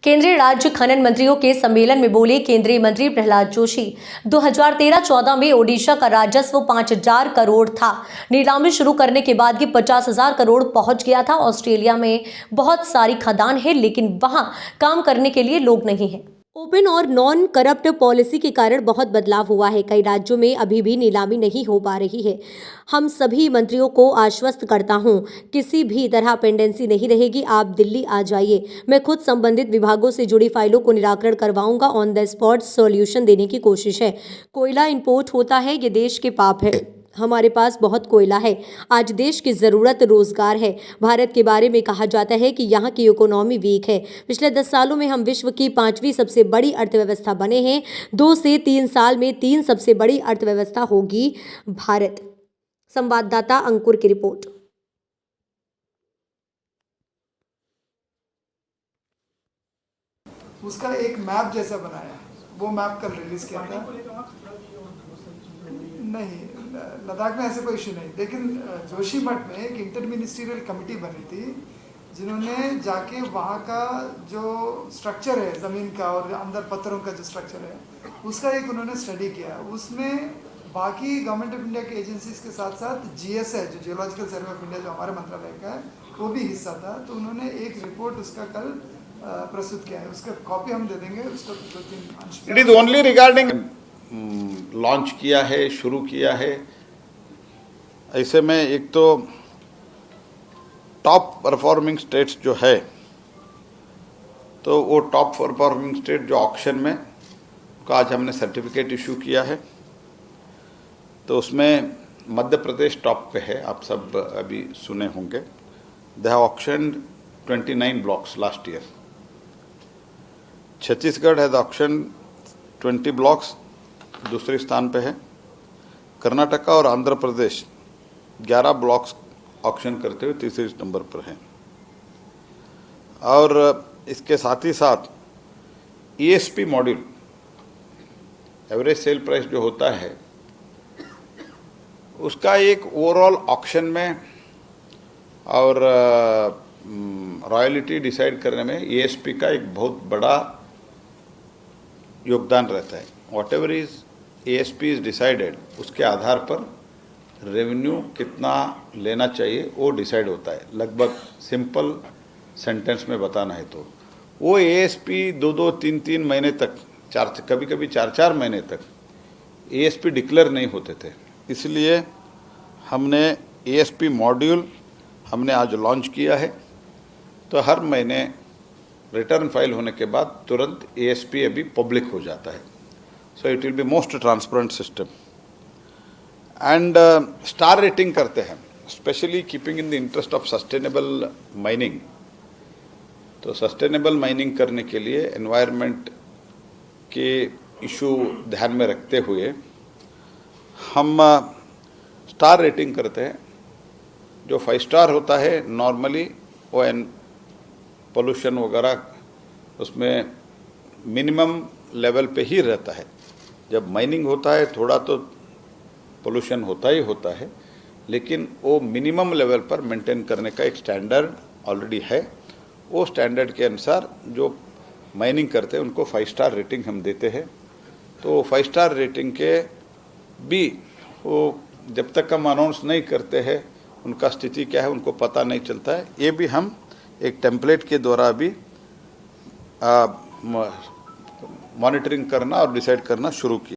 केंद्रीय राज्य खनन मंत्रियों के सम्मेलन में बोले केंद्रीय मंत्री प्रहलाद जोशी। 2013-14 में ओडिशा का राजस्व 5,000 करोड़ था। नीलामी शुरू करने के बाद ये 50,000 करोड़ पहुंच गया था। ऑस्ट्रेलिया में बहुत सारी खदान है, लेकिन वहां काम करने के लिए लोग नहीं हैं। ओपन और नॉन करप्ट पॉलिसी के कारण बहुत बदलाव हुआ है। कई राज्यों में अभी भी नीलामी नहीं हो पा रही है। हम सभी मंत्रियों को आश्वस्त करता हूं, किसी भी तरह पेंडेंसी नहीं रहेगी। आप दिल्ली आ जाइए, मैं खुद संबंधित विभागों से जुड़ी फाइलों को निराकरण करवाऊंगा। ऑन द स्पॉट सॉल्यूशन देने की कोशिश है। कोयला इंपोर्ट होता है, ये देश के पाप है। हमारे पास बहुत कोयला है। आज देश की ज़रूरत रोजगार है। भारत के बारे में कहा जाता है कि यहाँ की इकोनॉमी वीक है। पिछले 10 सालों में हम विश्व की 5वीं सबसे बड़ी अर्थव्यवस्था बने हैं। 2 से 3 साल में 3 सबसे बड़ी अर्थव्यवस्था होगी भारत। संवाददाता अंकुर की रिपोर्ट। उसका एक मैप जैसा बनाया, वो मैप कल रिलीज किया था। नहीं, लद्दाख में ऐसे कोई इशू नहीं, लेकिन जोशीमठ में एक इंटर मिनिस्ट्रियल कमेटी बनी थी जिन्होंने जाके वहाँ का जो स्ट्रक्चर है ज़मीन का और अंदर पत्थरों का जो स्ट्रक्चर है उसका एक उन्होंने स्टडी किया। उसमें बाकी गवर्नमेंट ऑफ इंडिया के एजेंसीज के साथ साथ जीएस है, जो जियोलॉजिकल सर्वे ऑफ इंडिया, जो हमारे मंत्रालय का है, वो भी हिस्सा था। तो उन्होंने एक रिपोर्ट उसका कल प्रस्तुत किया है। उसका कॉपी हम दे देंगे। उसका 2-3 अंश it is only regarding launch किया है, शुरू किया है। ऐसे में एक तो टॉप परफॉर्मिंग स्टेट्स जो है, तो वो टॉप परफॉर्मिंग स्टेट जो ऑक्शन में का आज हमने सर्टिफिकेट इशू किया है, तो उसमें मध्य प्रदेश टॉप पे है। आप सब अभी सुने होंगे, they have auctioned 29 blocks last year. Chhattisgarh has auction 20 blocks, दूसरे स्थान पे है। कर्नाटका और आंध्र प्रदेश 11 ब्लॉक्स ऑक्शन करते हुए तीसरे नंबर पर हैं। और इसके साथ ही साथ ESP module, average sale price जो होता है, उसका एक ओवरऑल ऑक्शन में और रॉयल्टी डिसाइड करने में ईएसपी का एक बहुत बड़ा योगदान रहता है। What ever is ESP is decided, उसके आधार पर रेवेन्यू कितना लेना चाहिए वो डिसाइड होता है। लगभग सिंपल सेंटेंस में बताना है तो वो ईएसपी 2-2, 3-3 महीने तक, कभी कभी 4-4 महीने तक ईएसपी डिक्लेयर नहीं होते थे। इसलिए हमने ईएसपी मॉड्यूल हमने आज लॉन्च किया है। तो हर महीने रिटर्न फाइल होने के बाद तुरंत ईएसपी अभी पब्लिक हो जाता है। So it will be most transparent system. And star rating करते हैं, specially keeping in the interest of sustainable mining. तो सस्टेनेबल माइनिंग करने के लिए एनवायरनमेंट के इशू ध्यान में रखते हुए हम स्टार रेटिंग करते हैं। जो 5 स्टार होता है नॉर्मली वो पोल्यूशन वगैरह उसमें मिनिमम लेवल पे ही रहता है। जब माइनिंग होता है थोड़ा तो पोल्यूशन होता ही होता है, लेकिन वो मिनिमम लेवल पर मेंटेन करने का एक स्टैंडर्ड ऑलरेडी है। वो स्टैंडर्ड के अनुसार जो माइनिंग करते हैं उनको 5 स्टार रेटिंग हम देते हैं। तो 5 स्टार रेटिंग के भी वो जब तक हम अनाउंस नहीं करते हैं उनका स्थिति क्या है उनको पता नहीं चलता है। ये भी हम एक टेम्पलेट के द्वारा भी मॉनिटरिंग करना और डिसाइड करना शुरू किया।